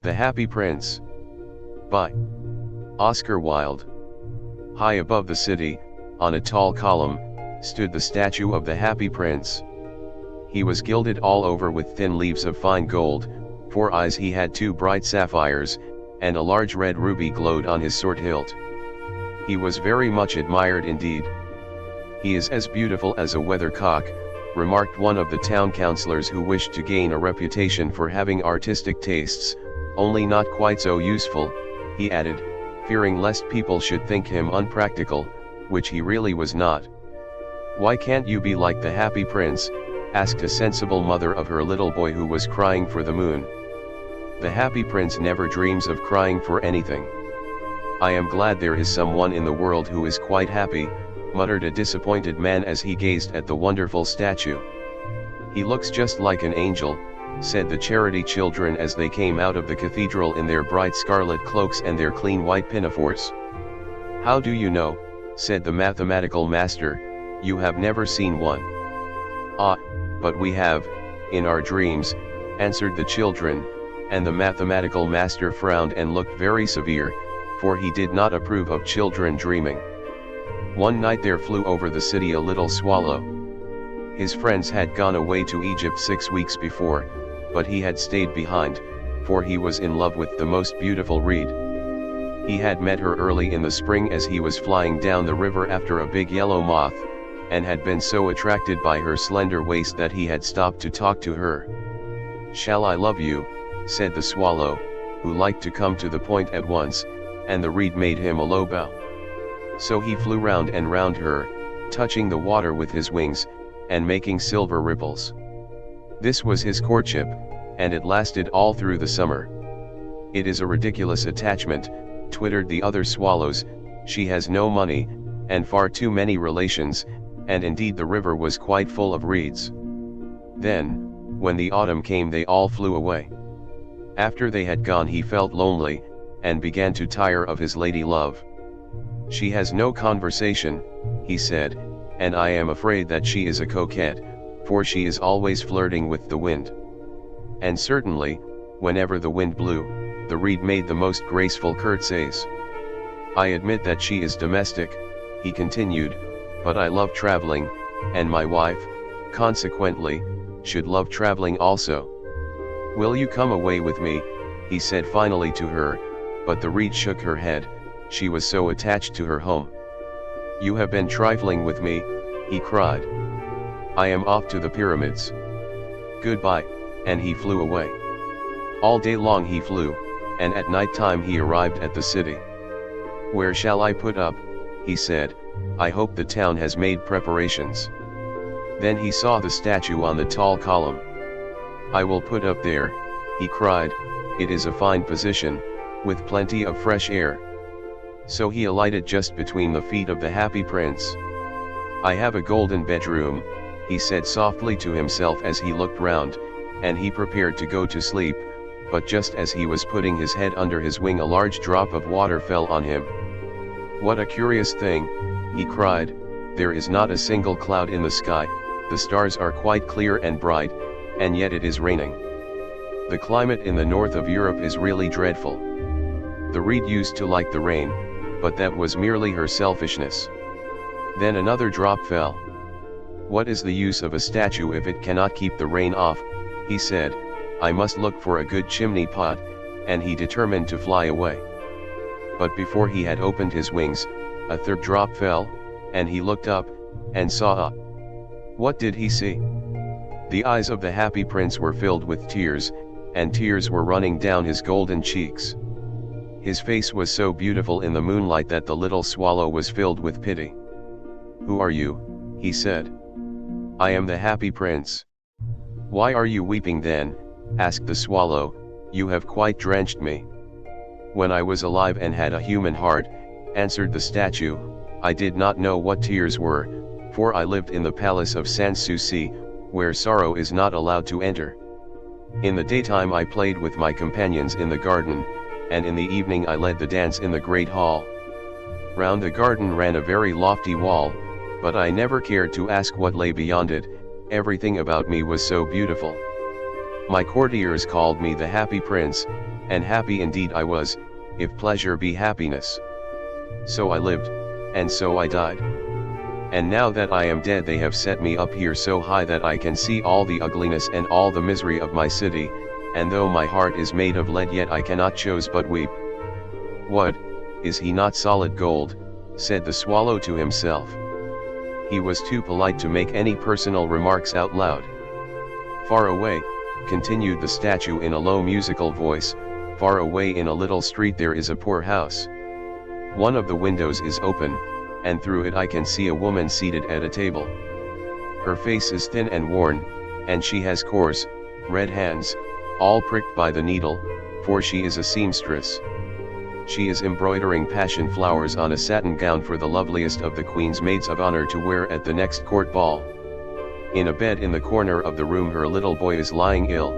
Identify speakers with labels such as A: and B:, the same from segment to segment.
A: The Happy Prince. By Oscar Wilde. High above the city, on a tall column, stood the statue of the Happy Prince. He was gilded all over with thin leaves of fine gold, for eyes he had two bright sapphires, and a large red ruby glowed on his sword hilt. He was very much admired indeed. "He is as beautiful as a weathercock," remarked one of the town councillors who wished to gain a reputation for having artistic tastes, "only not quite so useful," he added, fearing lest people should think him unpractical, which he really was not. "Why can't you be like the Happy Prince?" asked a sensible mother of her little boy who was crying for the moon. "The Happy Prince never dreams of crying for anything." "I am glad there is someone in the world who is quite happy," muttered a disappointed man as he gazed at the wonderful statue. "He looks just like an angel," said the charity children as they came out of the cathedral in their bright scarlet cloaks and their clean white pinafores. "How do you know?" said the mathematical master, "you have never seen one." "Ah, but we have, in our dreams," answered the children, and the mathematical master frowned and looked very severe, for he did not approve of children dreaming. One night there flew over the city a little swallow. His friends had gone away to Egypt 6 weeks before, but he had stayed behind, for he was in love with the most beautiful reed. He had met her early in the spring as he was flying down the river after a big yellow moth, and had been so attracted by her slender waist that he had stopped to talk to her. "Shall I love you?" said the swallow, who liked to come to the point at once, and the reed made him a low bow. So he flew round and round her, touching the water with his wings, and making silver ripples. This was his courtship, and it lasted all through the summer. "It is a ridiculous attachment," twittered the other swallows, "she has no money, and far too many relations," and indeed the river was quite full of reeds. Then, when the autumn came, they all flew away. After they had gone he felt lonely, and began to tire of his lady love. "She has no conversation," he said, "and I am afraid that she is a coquette, for she is always flirting with the wind." And certainly, whenever the wind blew, the reed made the most graceful curtseys. "I admit that she is domestic," he continued, "but I love traveling, and my wife, consequently, should love traveling also. Will you come away with me?" he said finally to her, but the reed shook her head, she was so attached to her home. "You have been trifling with me," he cried. "I am off to the pyramids. Goodbye," and he flew away. All day long he flew, and at night time he arrived at the city. "Where shall I put up?" he said. "I hope the town has made preparations." Then he saw the statue on the tall column. "I will put up there," he cried, "it is a fine position, with plenty of fresh air." So he alighted just between the feet of the Happy Prince. "I have a golden bedroom," he said softly to himself as he looked round, and he prepared to go to sleep, but just as he was putting his head under his wing a large drop of water fell on him. "What a curious thing," he cried, "there is not a single cloud in the sky, the stars are quite clear and bright, and yet it is raining. The climate in the north of Europe is really dreadful." The reed used to like the rain, but that was merely her selfishness. Then another drop fell. "What is the use of a statue if it cannot keep the rain off?" he said. "I must look for a good chimney pot," and he determined to fly away. But before he had opened his wings, a third drop fell, and he looked up, and saw a... What did he see? The eyes of the Happy Prince were filled with tears, and tears were running down his golden cheeks. His face was so beautiful in the moonlight that the little swallow was filled with pity. "Who are you?" he said. "I am the Happy Prince." "Why are you weeping then?" asked the swallow. "You have quite drenched me." "When I was alive and had a human heart," answered the statue, "I did not know what tears were, for I lived in the palace of Sanssouci, where sorrow is not allowed to enter. In the daytime I played with my companions in the garden, and in the evening I led the dance in the great hall. Round the garden ran a very lofty wall, but I never cared to ask what lay beyond it, everything about me was so beautiful. My courtiers called me the Happy Prince, and happy indeed I was, if pleasure be happiness. So I lived, and so I died. And now that I am dead they have set me up here so high that I can see all the ugliness and all the misery of my city, and though my heart is made of lead yet I cannot choose but weep. What, is he not solid gold, said the swallow to himself. He was too polite to make any personal remarks out loud. Far away, continued the statue in a low musical voice, far away in a little street there is a poor house. One of the windows is open, and through it I can see a woman seated at a table. Her face is thin and worn, and she has coarse, red hands, all pricked by the needle, for she is a seamstress. She is embroidering passion flowers on a satin gown for the loveliest of the Queen's maids of honor to wear at the next court ball. In a bed in the corner of the room her little boy is lying ill.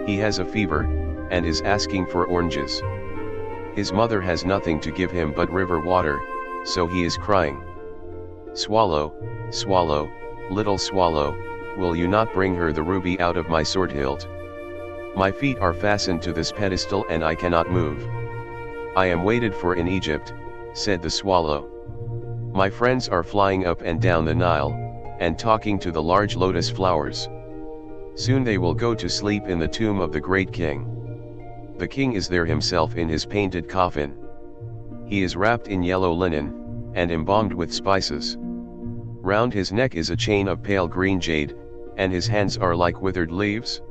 A: He has a fever, and is asking for oranges. His mother has nothing to give him but river water, so he is crying. Swallow, swallow, little swallow, will you not bring her the ruby out of my sword hilt? My feet are fastened to this pedestal and I cannot move. I am waited for in Egypt, said the swallow. My friends are flying up and down the Nile, and talking to the large lotus flowers. Soon they will go to sleep in the tomb of the great king. The king is there himself in his painted coffin. He is wrapped in yellow linen, and embalmed with spices. Round his neck is a chain of pale green jade, and his hands are like withered leaves.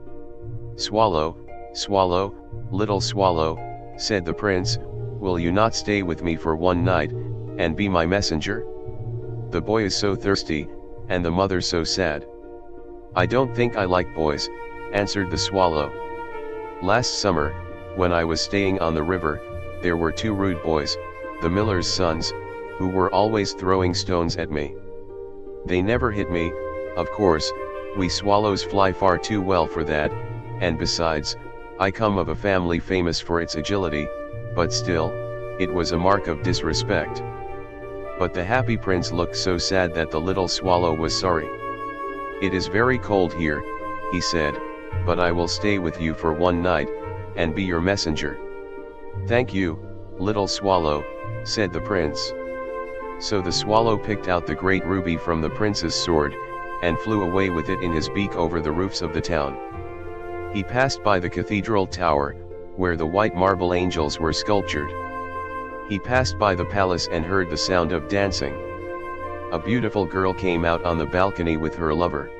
A: Swallow, swallow, little swallow, said the prince, will you not stay with me for one night, and be my messenger? The boy is so thirsty, and the mother so sad. I don't think I like boys, answered the swallow. Last summer, when I was staying on the river, there were two rude boys, the miller's sons, who were always throwing stones at me. They never hit me, of course, we swallows fly far too well for that, and besides, I come of a family famous for its agility, but still, it was a mark of disrespect. But the happy prince looked so sad that the little swallow was sorry. It is very cold here, he said, but I will stay with you for one night, and be your messenger. Thank you, little swallow, said the prince. So the swallow picked out the great ruby from the prince's sword, and flew away with it in his beak over the roofs of the town. He passed by the cathedral tower, where the white marble angels were sculptured. He passed by the palace and heard the sound of dancing. A beautiful girl came out on the balcony with her lover.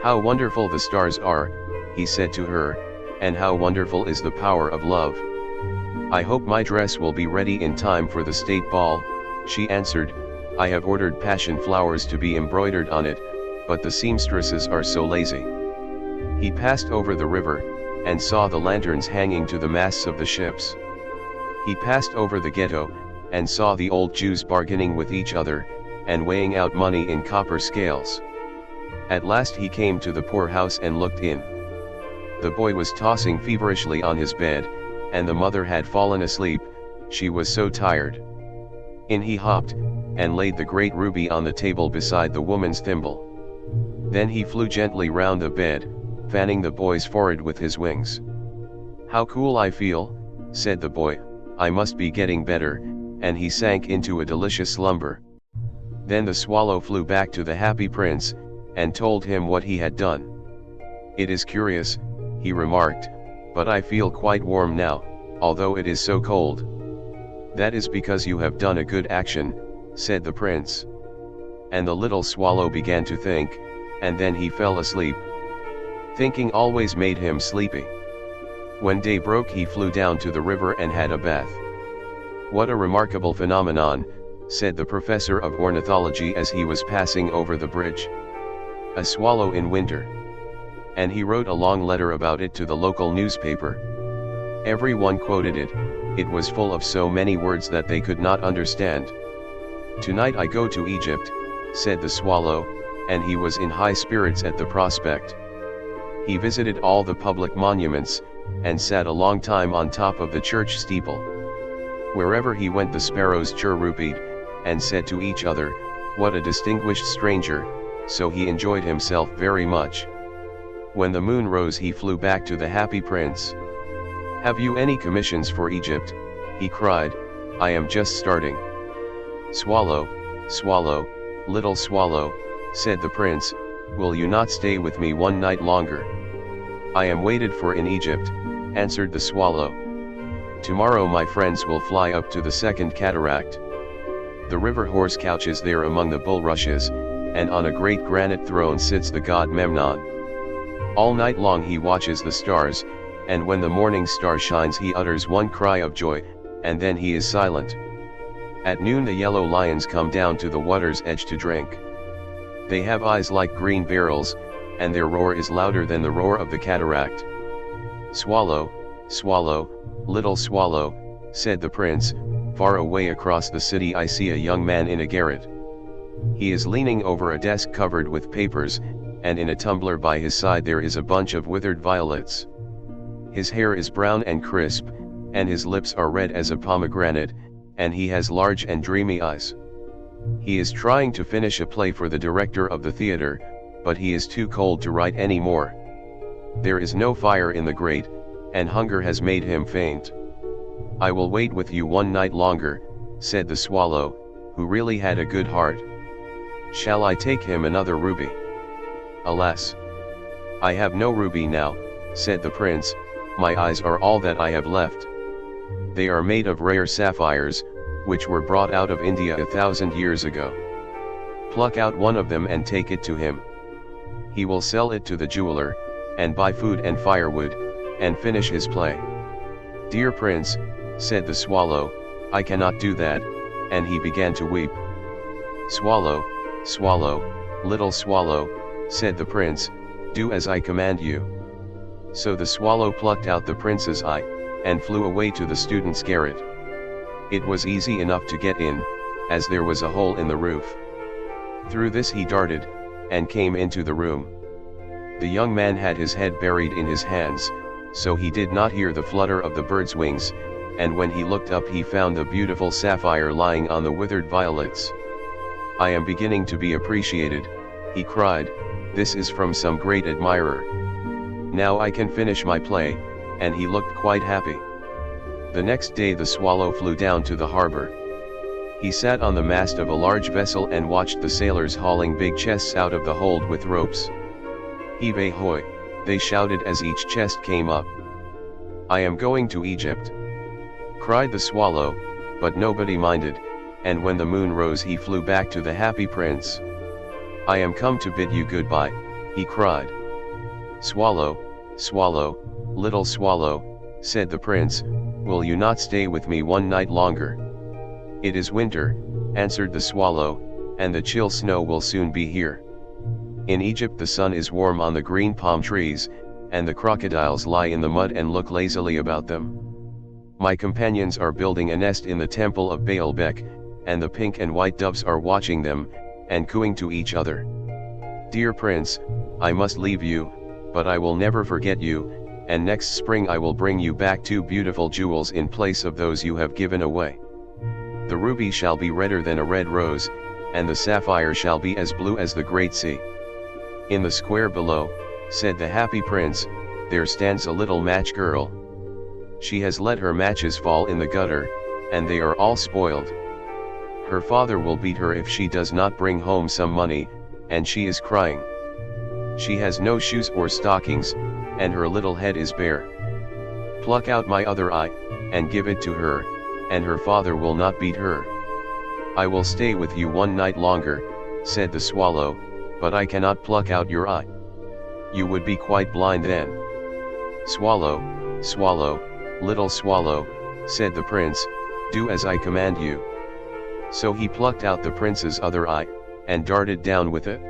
A: How wonderful the stars are, he said to her, and how wonderful is the power of love. I hope my dress will be ready in time for the state ball, she answered. I have ordered passion flowers to be embroidered on it, but the seamstresses are so lazy. He passed over the river, and saw the lanterns hanging to the masts of the ships. He passed over the ghetto, and saw the old Jews bargaining with each other, and weighing out money in copper scales. At last he came to the poor house and looked in. The boy was tossing feverishly on his bed, and the mother had fallen asleep, she was so tired. In he hopped, and laid the great ruby on the table beside the woman's thimble. Then he flew gently round the bed, fanning the boy's forehead with his wings. How cool I feel, said the boy, I must be getting better, and he sank into a delicious slumber. Then the swallow flew back to the happy prince, and told him what he had done. It is curious, he remarked, but I feel quite warm now, although it is so cold. That is because you have done a good action, said the prince. And the little swallow began to think, and then he fell asleep. Thinking always made him sleepy. When day broke he flew down to the river and had a bath. What a remarkable phenomenon, said the professor of ornithology as he was passing over the bridge. A swallow in winter. And he wrote a long letter about it to the local newspaper. Everyone quoted it, it was full of so many words that they could not understand. Tonight I go to Egypt, said the swallow, and he was in high spirits at the prospect. He visited all the public monuments, and sat a long time on top of the church steeple. Wherever he went the sparrows chirrupied, and said to each other, what a distinguished stranger, so he enjoyed himself very much. When the moon rose he flew back to the happy prince. "Have you any commissions for Egypt?" he cried. "I am just starting." "Swallow, swallow, little swallow," said the prince, "will you not stay with me one night longer?" "I am waited for in Egypt," answered the swallow. "Tomorrow my friends will fly up to the second cataract. The river horse couches there among the bulrushes, and on a great granite throne sits the god Memnon. All night long he watches the stars, and when the morning star shines he utters one cry of joy, and then he is silent. At noon the yellow lions come down to the water's edge to drink. They have eyes like green beryls, and their roar is louder than the roar of the cataract." "Swallow, swallow, little swallow," said the prince, "far away across the city I see a young man in a garret. He is leaning over a desk covered with papers, and in a tumbler by his side there is a bunch of withered violets. His hair is brown and crisp, and his lips are red as a pomegranate, and he has large and dreamy eyes. He is trying to finish a play for the director of the theater, but he is too cold to write any more. There is no fire in the grate, and hunger has made him faint. I will wait with you one night longer," said the swallow, who really had a good heart. "Shall I take him another ruby?" "Alas! I have no ruby now," said the prince, "my eyes are all that I have left. They are made of rare sapphires, which were brought out of India 1,000 years ago. Pluck out one of them and take it to him. He will sell it to the jeweler, and buy food and firewood, and finish his play." "Dear prince," said the swallow, "I cannot do that," and he began to weep. "Swallow, swallow, little swallow," said the prince, "do as I command you." So the swallow plucked out the prince's eye, and flew away to the student's garret. It was easy enough to get in, as there was a hole in the roof. Through this he darted, and came into the room. The young man had his head buried in his hands, so he did not hear the flutter of the bird's wings, and when he looked up he found the beautiful sapphire lying on the withered violets. "I am beginning to be appreciated," he cried, "this is from some great admirer. Now I can finish my play," and he looked quite happy. The next day the swallow flew down to the harbor. He sat on the mast of a large vessel and watched the sailors hauling big chests out of the hold with ropes. "Heave ahoy," they shouted as each chest came up. "I am going to Egypt," cried the swallow, but nobody minded, and when the moon rose he flew back to the happy prince. "I am come to bid you goodbye," he cried. "Swallow, swallow, little swallow," said the prince, "will you not stay with me one night longer?" "It is winter," answered the swallow, "and the chill snow will soon be here. In Egypt the sun is warm on the green palm trees, and the crocodiles lie in the mud and look lazily about them. My companions are building a nest in the temple of Baalbek, and the pink and white doves are watching them, and cooing to each other. Dear prince, I must leave you, but I will never forget you, and next spring I will bring you back 2 beautiful jewels in place of those you have given away. The ruby shall be redder than a red rose, and the sapphire shall be as blue as the great sea." "In the square below," said the happy prince, "there stands a little match girl. She has let her matches fall in the gutter, and they are all spoiled. Her father will beat her if she does not bring home some money, and she is crying. She has no shoes or stockings, and her little head is bare. Pluck out my other eye, and give it to her, and her father will not beat her." "I will stay with you one night longer," said the swallow, "but I cannot pluck out your eye. You would be quite blind then." "Swallow, swallow, little swallow," said the prince, "do as I command you." So he plucked out the prince's other eye, and darted down with it.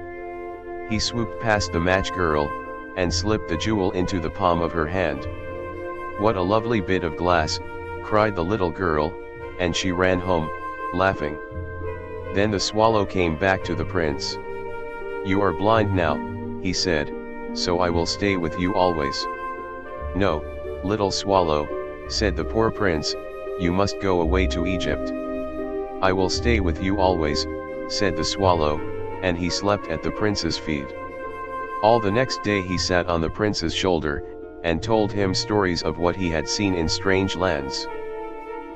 A: He swooped past the match girl, and slipped the jewel into the palm of her hand. "What a lovely bit of glass," cried the little girl, and she ran home, laughing. Then the swallow came back to the prince. "You are blind now," he said, "so I will stay with you always." "No, little swallow," said the poor prince, "you must go away to Egypt." "I will stay with you always," said the swallow, and he slept at the prince's feet. All the next day he sat on the prince's shoulder, and told him stories of what he had seen in strange lands.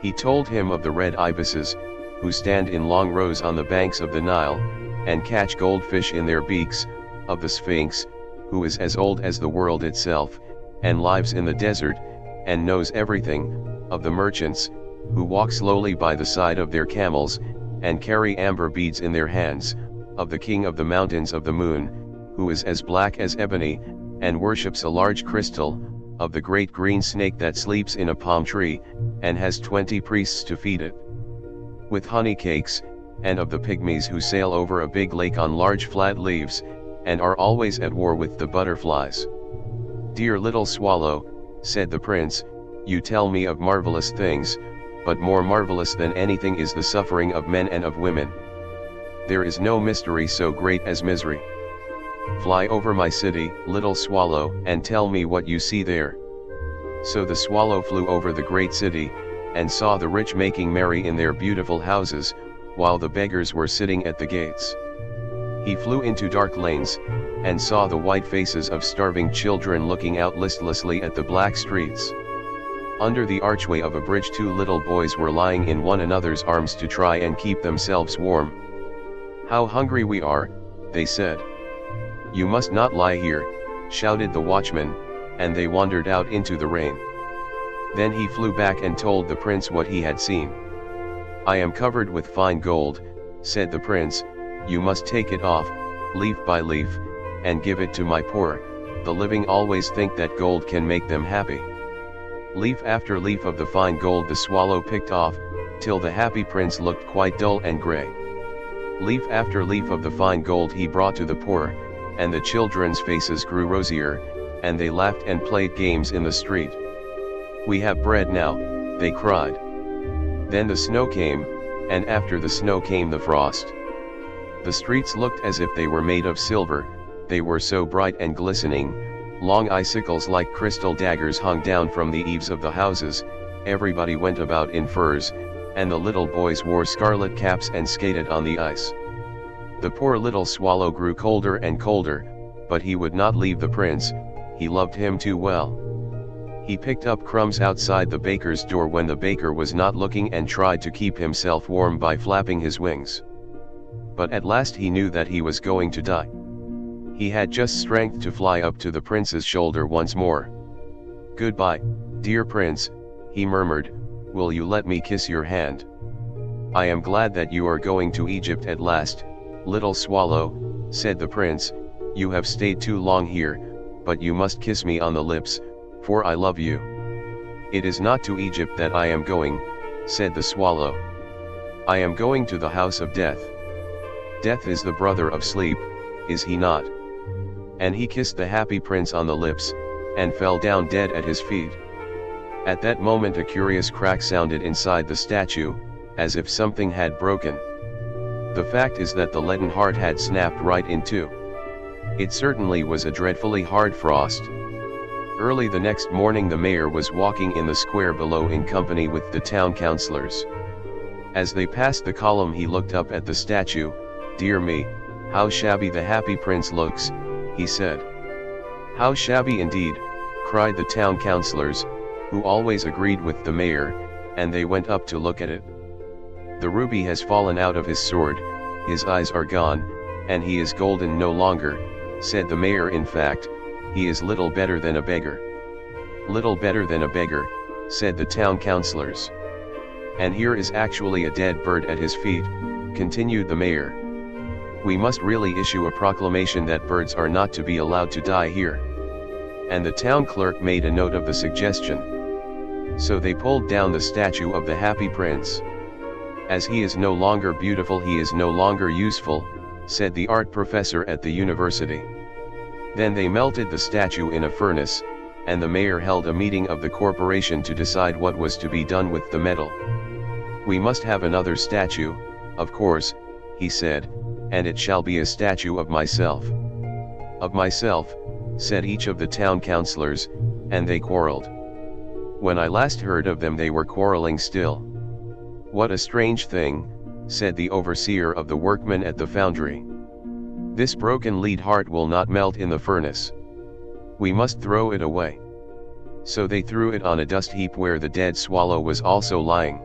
A: He told him of the red ibises, who stand in long rows on the banks of the Nile, and catch goldfish in their beaks, of the Sphinx, who is as old as the world itself, and lives in the desert, and knows everything, of the merchants, who walk slowly by the side of their camels, and carry amber beads in their hands, of the king of the mountains of the moon, who is as black as ebony, and worships a large crystal, of the great green snake that sleeps in a palm tree, and has 20 priests to feed it with honey cakes, and of the pygmies who sail over a big lake on large flat leaves, and are always at war with the butterflies. "Dear little swallow," said the prince, "you tell me of marvelous things, but more marvelous than anything is the suffering of men and of women. There is no mystery so great as misery. Fly over my city, little swallow, and tell me what you see there." So the swallow flew over the great city, and saw the rich making merry in their beautiful houses, while the beggars were sitting at the gates. He flew into dark lanes, and saw the white faces of starving children looking out listlessly at the black streets. Under the archway of a bridge 2 little boys were lying in one another's arms to try and keep themselves warm. "How hungry we are," they said. "You must not lie here," shouted the watchman, and they wandered out into the rain. Then he flew back and told the prince what he had seen. "I am covered with fine gold," said the prince, "you must take it off, leaf by leaf, and give it to my poor. The living always think that gold can make them happy." Leaf after leaf of the fine gold the swallow picked off, till the happy prince looked quite dull and grey. Leaf after leaf of the fine gold he brought to the poor, and the children's faces grew rosier, and they laughed and played games in the street. "We have bread now," they cried. Then the snow came, and after the snow came the frost. The streets looked as if they were made of silver, they were so bright and glistening. Long icicles like crystal daggers hung down from the eaves of the houses. Everybody went about in furs, and the little boys wore scarlet caps and skated on the ice. The poor little swallow grew colder and colder, but he would not leave the prince, he loved him too well. He picked up crumbs outside the baker's door when the baker was not looking and tried to keep himself warm by flapping his wings. But at last he knew that he was going to die. He had just strength to fly up to the prince's shoulder once more. "Goodbye, dear prince," he murmured, "will you let me kiss your hand? I am glad that you are going to Egypt at last." "Little swallow," said the prince, "you have stayed too long here, but you must kiss me on the lips, for I love you." "It is not to Egypt that I am going," said the swallow. "I am going to the house of death. Death is the brother of sleep, is he not?" And he kissed the happy prince on the lips, and fell down dead at his feet. At that moment a curious crack sounded inside the statue, as if something had broken. The fact is that the leaden heart had snapped right in two. It certainly was a dreadfully hard frost. Early the next morning the mayor was walking in the square below in company with the town councillors. As they passed the column he looked up at the statue. "Dear me, how shabby the happy prince looks," he said. "How shabby indeed," cried the town councillors, who always agreed with the mayor, and they went up to look at it. "The ruby has fallen out of his sword, his eyes are gone, and he is golden no longer," said the mayor. "In fact, he is little better than a beggar." "Little better than a beggar," said the town councillors. "And here is actually a dead bird at his feet," continued the mayor. "We must really issue a proclamation that birds are not to be allowed to die here." And the town clerk made a note of the suggestion. So they pulled down the statue of the happy prince. "As he is no longer beautiful, he is no longer useful," said the art professor at the university. Then they melted the statue in a furnace, and the mayor held a meeting of the corporation to decide what was to be done with the metal. "We must have another statue, of course," he said, "and it shall be a statue of myself." "Of myself," said each of the town councillors, and they quarreled. When I last heard of them they were quarreling still. "What a strange thing," said the overseer of the workmen at the foundry. "This broken lead heart will not melt in the furnace. We must throw it away." So they threw it on a dust heap where the dead swallow was also lying.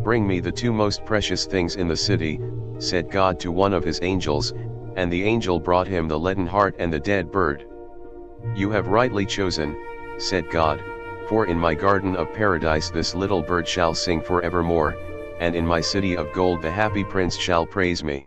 A: "Bring me the two most precious things in the city," said God to one of his angels, and the angel brought him the leaden heart and the dead bird. "You have rightly chosen," said God, "for in my garden of paradise this little bird shall sing forevermore, and in my city of gold the happy prince shall praise me."